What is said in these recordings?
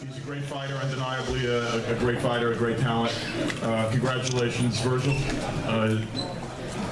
He's a great fighter, undeniably a great fighter, a great talent. Congratulations, Virgil.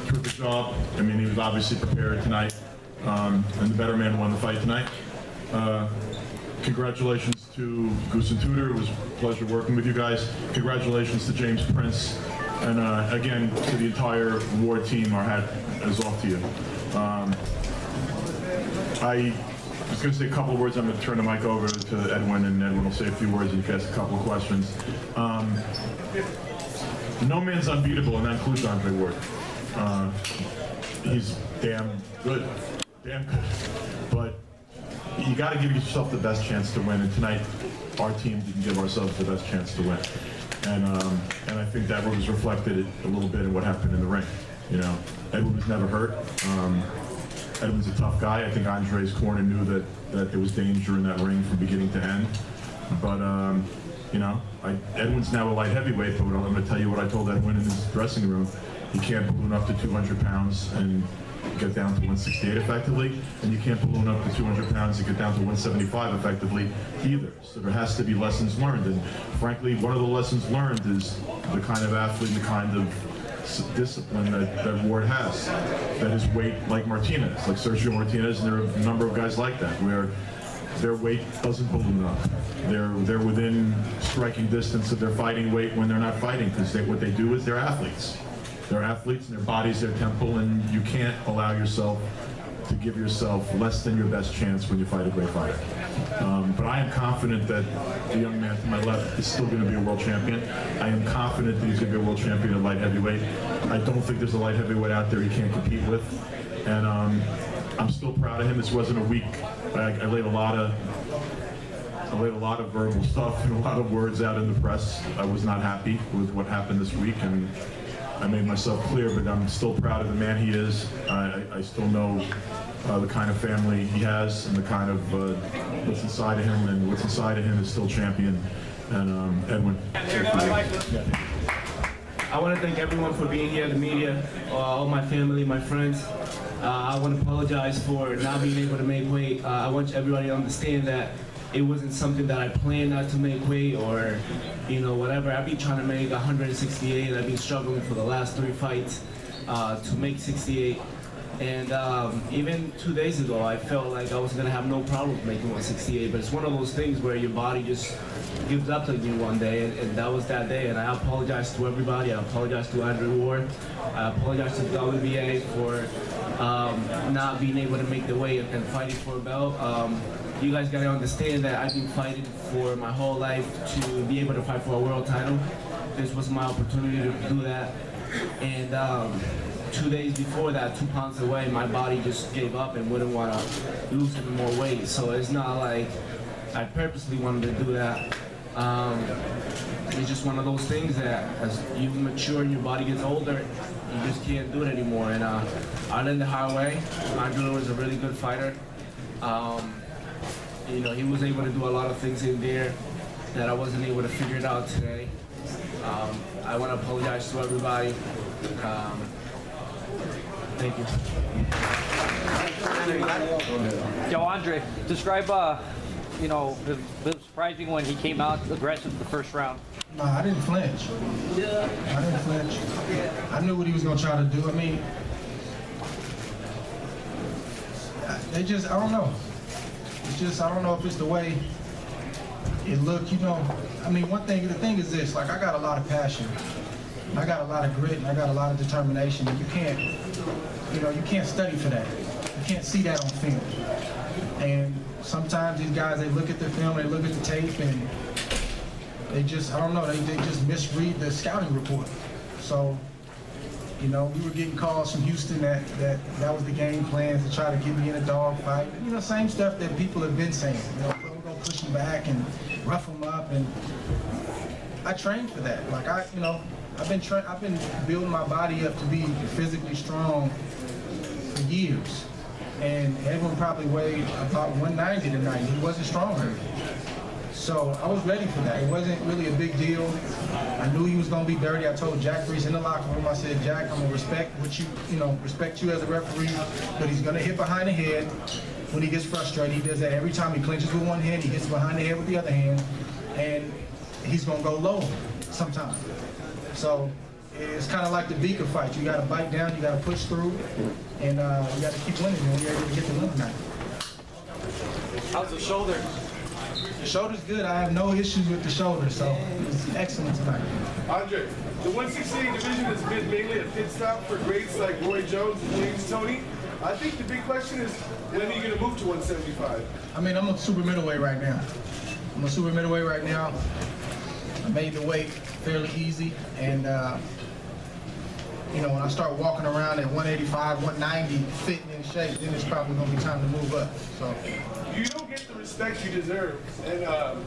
Terrific job. I mean, he was obviously prepared tonight, and the better man won the fight tonight. Congratulations to Goose and Tudor. It was a pleasure working with you guys. Congratulations to James Prince. And again, to the entire Ward team, our hat is off to you. I was going to say a couple of words. I'm going to turn the mic over to Edwin, and Edwin will say a few words and you can ask a couple of questions. No man's unbeatable, and that includes Andre Ward. He's damn good. But you got to give yourself the best chance to win, and tonight our team didn't give ourselves the best chance to win. And I think that was reflected a little bit in what happened in the ring. You know, Edwin was never hurt. Edwin's a tough guy. I think Andre's corner knew that there was danger in that ring from beginning to end. But, you know, Edwin's now a light heavyweight, but I'm going to tell you what I told Edwin in his dressing room. You can't balloon up to 200 pounds and get down to 168 effectively, and you can't balloon up to 200 pounds and get down to 175 effectively either. So there has to be lessons learned, and frankly, one of the lessons learned is the kind of athlete, the kind of discipline that Ward has, that is weight like Martinez, like Sergio Martinez, and there are a number of guys like that, where their weight doesn't balloon up. They're within striking distance of their fighting weight when they're not fighting, because what they do is they're athletes. They're athletes, and their body's their temple, and you can't allow yourself to give yourself less than your best chance when you fight a great fighter. But I am confident that the young man to my left is still going to be a world champion. I am confident that he's going to be a world champion at light heavyweight. I don't think there's a light heavyweight out there he can't compete with. And I'm still proud of him. This wasn't a week. I laid a lot of verbal stuff and a lot of words out in the press. I was not happy with what happened this week, and I made myself clear, but I'm still proud of the man he is. I still know the kind of family he has and the kind of what's inside of him, and what's inside of him is still champion. And Edwin. I want to thank everyone for being here, the media, all my family, my friends. I want to apologize for not being able to make weight. I want everybody to understand that it wasn't something that I planned not to make weight or, you know, whatever. I've been trying to make 168. I've been struggling for the last 3 fights to make 68. And even 2 days ago, I felt like I was going to have no problem making 168. But it's one of those things where your body just gives up to you one day, and that was that day. And I apologize to everybody. I apologize to Andre Ward. I apologize to the WBA for not being able to make the weight and fighting for a belt. You guys gotta understand that I've been fighting for my whole life to be able to fight for a world title. This was my opportunity to do that. And 2 days before that, 2 pounds away, my body just gave up and wouldn't want to lose any more weight. So it's not like I purposely wanted to do that. It's just one of those things that as you mature and your body gets older, you just can't do it anymore. And I learned the hard way. Andre was a really good fighter. You know, he was able to do a lot of things in there that I wasn't able to figure it out today. I want to apologize to everybody. Thank you. Yo, Andre, describe, you know, it was surprising when he came out aggressive the first round. No, I didn't flinch. I didn't flinch. I knew what he was going to try to do. I mean, they just, I don't know. It's just, I don't know if it's the way it looked, you know. I mean, the thing is this, like, I got a lot of passion. I got a lot of grit, and I got a lot of determination. And you can't, you know, you can't study for that. You can't see that on film. And sometimes these guys, they look at the film, they look at the tape, and they just, I don't know, they just misread the scouting report. So, you know, we were getting calls from Houston that was the game plan, to try to get me in a dog fight. You know, same stuff that people have been saying. You know, we're gonna push him back and rough him up, and I trained for that. Like I've been building my body up to be physically strong for years. And Edwin probably weighed about 190 tonight. He wasn't stronger. So I was ready for that. It wasn't really a big deal. I knew he was going to be dirty. I told Jack Reese in the locker room, I said, Jack, I'm going to respect what respect you as a referee, but he's going to hit behind the head when he gets frustrated. He does that every time. He clinches with one hand, he hits behind the head with the other hand. and he's gonna go low sometimes. So it's kind of like the Beaker fight. You gotta bite down, you gotta push through, and you gotta keep winning when you're able to get the win tonight. How's the shoulder? The shoulder's good. I have no issues with the shoulder, so it's excellent tonight. Andre, the 168 division has been mainly a pit stop for greats like Roy Jones and James Toney. I think the big question is, when are you going to move to 175? I mean, I'm a super middleweight right now. I'm a super middleweight right now. I made the weight fairly easy, and you know, when I start walking around at 185, 190, fitting in shape, then it's probably going to be time to move up. So. You don't get the respect you deserve, and a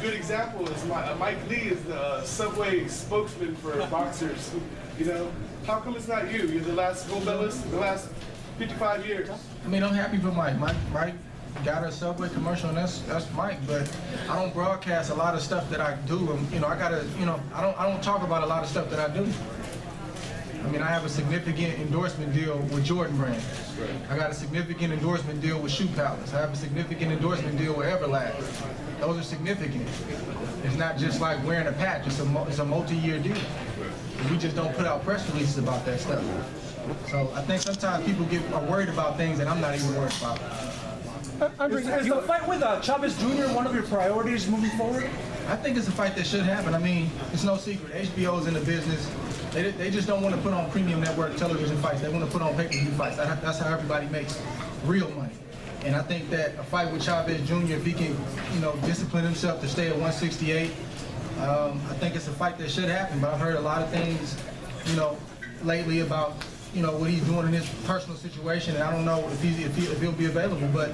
good example is Mike Lee is the Subway spokesman for boxers. You know, how come it's not you? You're the last gold medalist, the last 55 years. I mean, I'm happy for Mike. Mike got a Subway commercial, and that's Mike. But I don't broadcast a lot of stuff that I do, and you know, I don't talk about a lot of stuff that I do. I mean, I have a significant endorsement deal with Jordan Brand. I got a significant endorsement deal with Shoe Palace. I have a significant endorsement deal with Everlast. Those are significant. It's not just like wearing a patch. It's a multi-year deal. We just don't put out press releases about that stuff. So I think sometimes people are worried about things that I'm not even worried about. Andre, is the fight with Chavez Jr. one of your priorities moving forward? I think it's a fight that should happen. I mean, it's no secret. HBO's in the business. They just don't want to put on premium network television fights. They want to put on pay-per-view fights. That's how everybody makes real money. And I think that a fight with Chavez Jr., if he can, you know, discipline himself to stay at 168, I think it's a fight that should happen. But I've heard a lot of things, you know, lately about, you know, what he's doing in his personal situation, and I don't know if he'll be available. But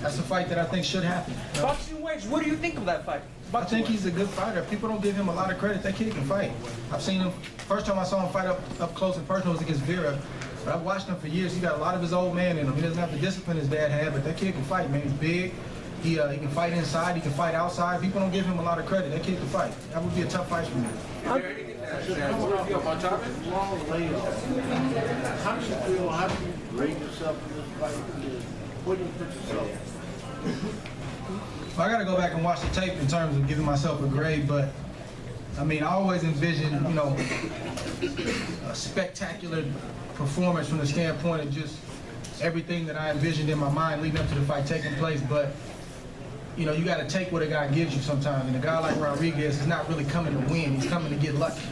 that's a fight that I think should happen. You know? Boxing Waves, what do you think of that fight? I think he's a good fighter. People don't give him a lot of credit. That kid can fight. I've seen him. First time I saw him fight up close and personal was against Vera. But I've watched him for years. He got a lot of his old man in him. He doesn't have the discipline his dad had, but that kid can fight, man. He's big. He can fight inside. He can fight outside. People don't give him a lot of credit. That kid can fight. That would be a tough fight for me. Long layoff. How do you feel? How do you grade yourself in this fight? What do you put yourself? I got to go back and watch the tape in terms of giving myself a grade, but I mean, I always envision, you know, a spectacular performance from the standpoint of just everything that I envisioned in my mind leading up to the fight taking place. But you know, you got to take what a guy gives you sometimes. And a guy like Rodriguez is not really coming to win. He's coming to get lucky.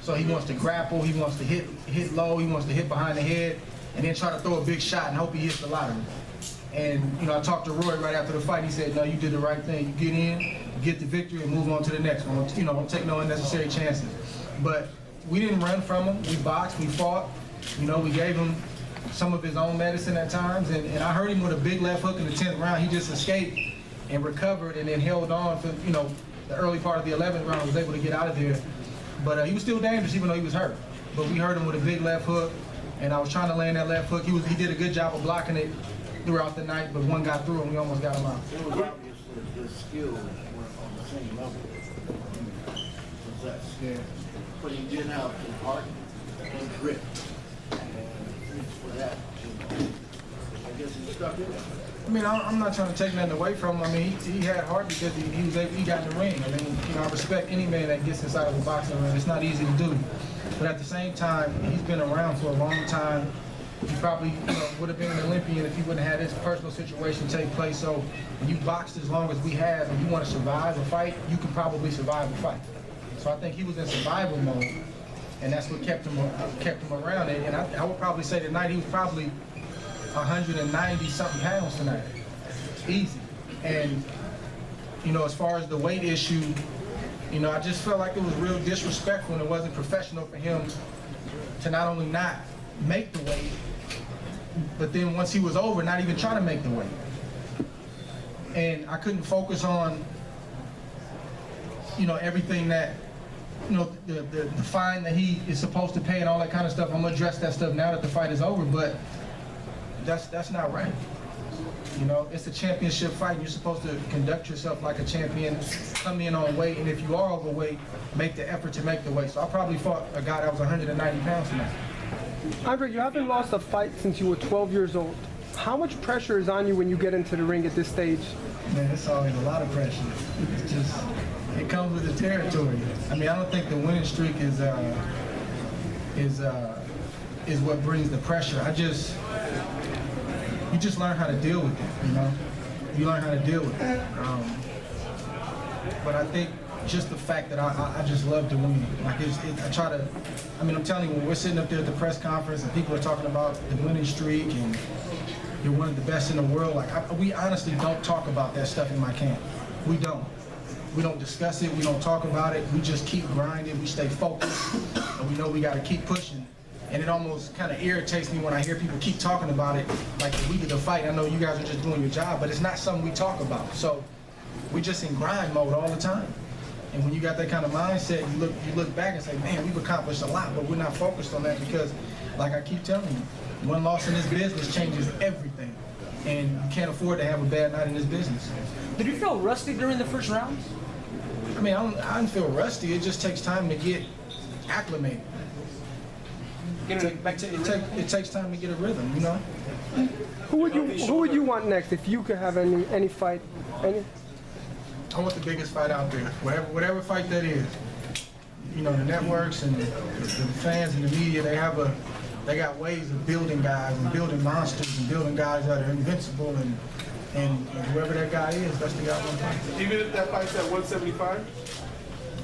So he wants to grapple. He wants to hit low. He wants to hit behind the head, and then try to throw a big shot and hope he hits the lottery. And you know, I talked to Roy right after the fight. He said, "No, you did the right thing. You get in, you get the victory, and move on to the next one. You know, don't take no unnecessary chances." But we didn't run from him. We boxed. We fought. You know, we gave him some of his own medicine at times. And I heard him with a big left hook in the 10th round. He just escaped and recovered, and then held on for, you know, the early part of the 11th round. Was able to get out of there. But he was still dangerous, even though he was hurt. But we hurt him with a big left hook, and I was trying to land that left hook. He did a good job of blocking it throughout the night, but one got through and we almost got him out. It was obvious that his skills weren't on the same level. Yeah. But he did have some heart and grit. And for that, you know, I guess he stuck in it. I mean, I'm not trying to take nothing away from him. I mean, he had heart because he got in the ring. I mean, you know, I respect any man that gets inside of a boxing ring. It's not easy to do. But at the same time, he's been around for a long time. He probably, you know, would have been an Olympian if he wouldn't have had this personal situation take place. So when you boxed as long as we have and you want to survive a fight, you can probably survive a fight. So I think he was in survival mode, and that's what kept him around it. And I would probably say tonight he was probably 190-something pounds tonight. Easy. And, you know, as far as the weight issue, you know, I just felt like it was real disrespectful and it wasn't professional for him to not only not make the weight, but then once he was over, not even try to make the weight. And I couldn't focus on, you know, everything that, you know, the fine that he is supposed to pay and all that kind of stuff. I'm gonna address that stuff now that the fight is over, but that's not right. You know, it's a championship fight. You're supposed to conduct yourself like a champion, come in on weight, and if you are overweight, make the effort to make the weight. So I probably fought a guy that was 190 pounds tonight. Andre, you haven't lost a fight since you were 12 years old. How much pressure is on you when you get into the ring at this stage? Man, it's always a lot of pressure. It's just, it comes with the territory. I mean, I don't think the winning streak is what brings the pressure. You just learn how to deal with it, you know? You learn how to deal with it. But I think just the fact that I just love to win. Like I'm telling you, when we're sitting up there at the press conference and people are talking about the winning streak and you're one of the best in the world, like we honestly don't talk about that stuff in my camp. We don't. We don't discuss it, we don't talk about it, we just keep grinding, we stay focused, and we know we gotta keep pushing. And it almost kind of irritates me when I hear people keep talking about it like the week of the fight. I know you guys are just doing your job, but it's not something we talk about. So we're just in grind mode all the time. And when you got that kind of mindset, you look back and say, man, we've accomplished a lot, but we're not focused on that because, like I keep telling you, one loss in this business changes everything. And you can't afford to have a bad night in this business. Did you feel rusty during the first rounds? I mean, I don't feel rusty. It just takes time to get acclimated. It takes time to get a rhythm, you know? Who would you want next if you could have any fight? Any? I want the biggest fight out there, whatever fight that is. You know, the networks and the fans and the media, they got ways of building guys and building monsters and building guys that are invincible and whoever that guy is, that's the guy I want to fight. Even if that fight's at 175?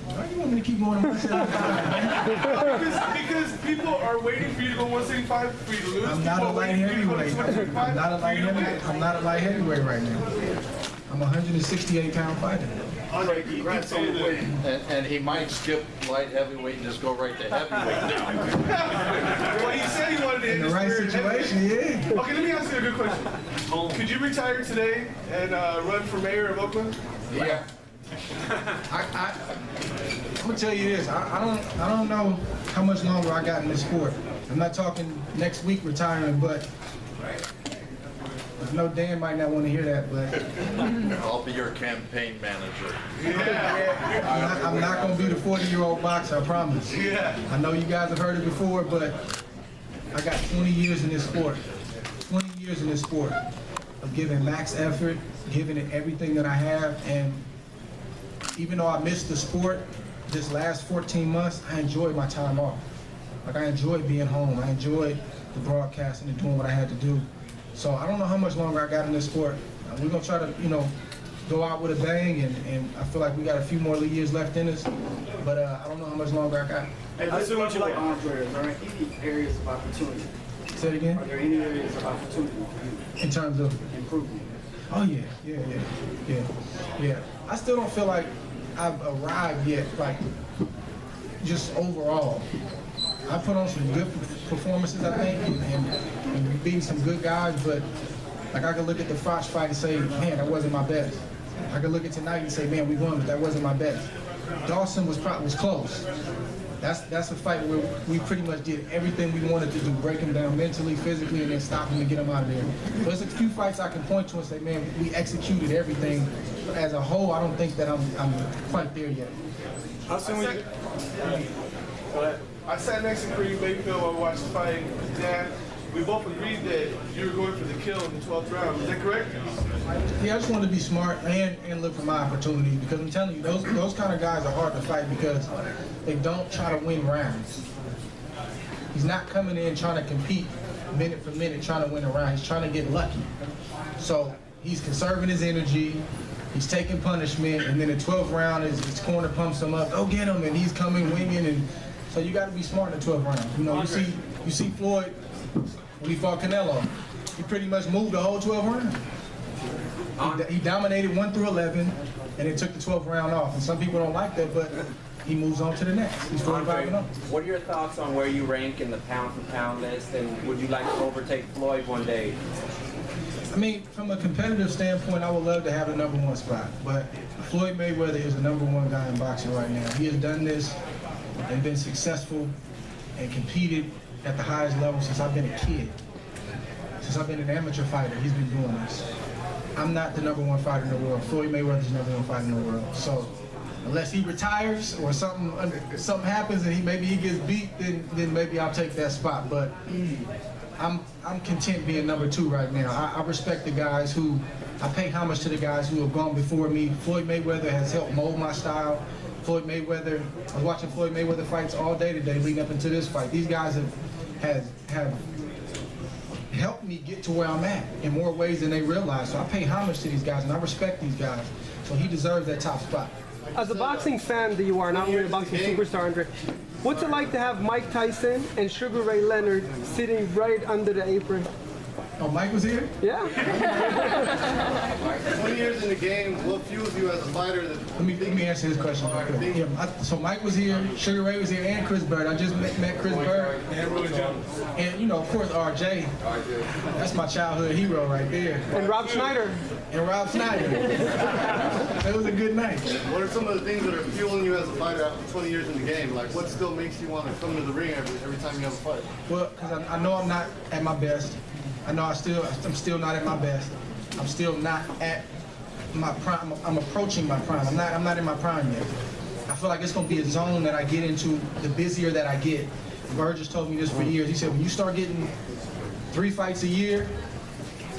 Why do you want me to keep going to 175? because people are waiting for you to go 175 for you to lose. I'm not a light heavyweight. I'm not a light heavyweight right now. I'm a 168-pound fighter. Andre, congrats on the win. And he might skip light heavyweight and just go right to heavyweight now. Well, he said he wanted to In the right situation, yeah. Okay, let me ask you a good question. Could you retire today and run for mayor of Oakland? Yeah. I'm gonna tell you this. I don't know how much longer I got in this sport. I'm not talking next week retiring, but no, Dan might not want to hear that, but I'll be your campaign manager. Yeah. I'm not gonna be the 40-year-old boxer, I promise. Yeah. I know you guys have heard it before, but I got 20 years in this sport. 20 years in this sport of giving max effort, giving it everything that I have, and even though I missed the sport this last 14 months, I enjoyed my time off. Like, I enjoyed being home. I enjoyed the broadcasting and doing what I had to do. So I don't know how much longer I got in this sport. We're gonna try to, go out with a bang, and I feel like we got a few more years left in us, but I don't know how much longer I got. Hey, this is what you like, Andre. Are there any areas of opportunity? Say it again? Are there any areas of opportunity for you? In terms of? Improvement. Oh yeah. I still don't feel like I've arrived yet, like, just overall. I put on some good performances, I think, and we beat some good guys, but like I could look at the Fox fight and say, man, that wasn't my best. I could look at tonight and say, man, we won, but that wasn't my best. Dawson was close. That's a fight where we pretty much did everything we wanted to do, break him down mentally, physically, and then stop him and get him out of there. There's a few fights I can point to and say, man, we executed everything. As a whole, I don't think that I'm quite there yet. How soon we Go ahead. I sat next to Kareem Mayfield while we watched the fight. Dan, we both agreed that you were going for the kill in the 12th round. Is that correct? Yeah, I just wanted to be smart and look for my opportunity, because I'm telling you, those kind of guys are hard to fight because they don't try to win rounds. He's not coming in trying to compete minute for minute, trying to win a round. He's trying to get lucky. So he's conserving his energy. He's taking punishment, and then the 12th round his corner pumps him up. Go get him, and he's coming winging, and so you got to be smart in the 12th round. You see Floyd when he fought Canelo. He pretty much moved the whole 12th round. He dominated 1 through 11, and it took the 12th round off. And some people don't like that, but he moves on to the next. He's 45-0. What are your thoughts on where you rank in the pound-for-pound list, and would you like to overtake Floyd one day? I mean, from a competitive standpoint, I would love to have the #1 spot, but Floyd Mayweather is the #1 guy in boxing right now. He has done this and been successful and competed at the highest level since I've been a kid. Since I've been an amateur fighter, he's been doing this. I'm not the #1 fighter in the world. Floyd Mayweather's the #1 fighter in the world. So unless he retires or something happens and maybe he gets beat, then maybe I'll take that spot. But I'm content being #2 right now. I respect the guys who I pay homage to the guys who have gone before me. Floyd Mayweather has helped mold my style. Floyd Mayweather, I was watching Floyd Mayweather fights all day today leading up into this fight. These guys have helped me get to where I'm at in more ways than they realize. So I pay homage to these guys and I respect these guys. So he deserves that top spot. As a boxing fan that you are, not only a boxing superstar, Andre, what's it like to have Mike Tyson and Sugar Ray Leonard sitting right under the apron? Oh, Mike was here? Yeah. 20 years in the game, what fuels you as a fighter? Let me answer his question. Yeah, so Mike was here, Sugar Ray was here, and Chris Bird. I just met Chris Bird. And, you know, of course, RJ. That's my childhood hero right there. And Rob Schneider. And Rob Schneider. It was a good night. What are some of the things that are fueling you as a fighter after 20 years in the game? Like, what still makes you want to come to the ring every time you have a fight? Well, because I know I'm not at my best. I know I'm still not at my best. I'm still not at my prime. I'm approaching my prime. I'm not in my prime yet. I feel like it's gonna be a zone that I get into the busier that I get. Burgess told me this for years. He said, when you start getting 3 fights a year,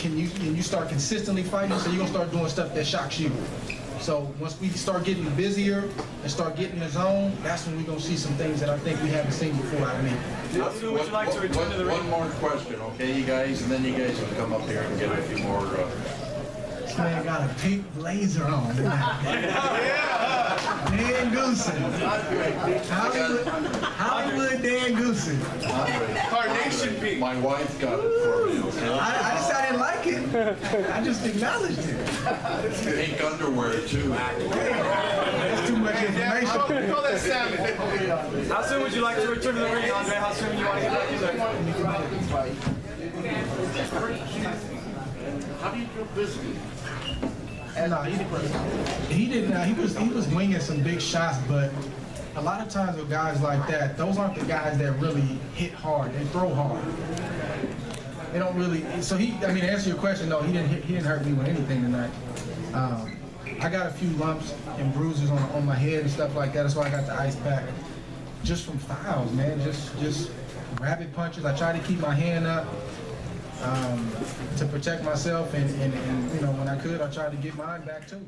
and you start consistently fighting, so you're gonna start doing stuff that shocks you. So once we start getting busier and start getting in the zone, that's when we're gonna see some things that I think we haven't seen before out of me. How soon would you like to return to the ring? One more question, okay, you guys, and then you guys can come up here and get a few more. This man got a pink blazer on tonight. Dan Goosen. Hollywood Dan Goosen. Carnation pink. My wife got it for me, okay? I didn't like it. I just acknowledged it. Pink underwear, too. That's too much information. Call that salmon. How soon would you like to return to the ring, Andre? How soon do you want to get back in there? How do you feel physically? No, he didn't. He was winging some big shots, but a lot of times with guys like that, those aren't the guys that really hit hard. They throw hard. They don't really. So to answer your question, no, he didn't hurt me with anything tonight. I got a few lumps and bruises on my head and stuff like that. That's why I got the ice pack. Just from fouls, man. Just rabbit punches. I tried to keep my hand up to protect myself, and you know, when I could, I tried to get mine back too.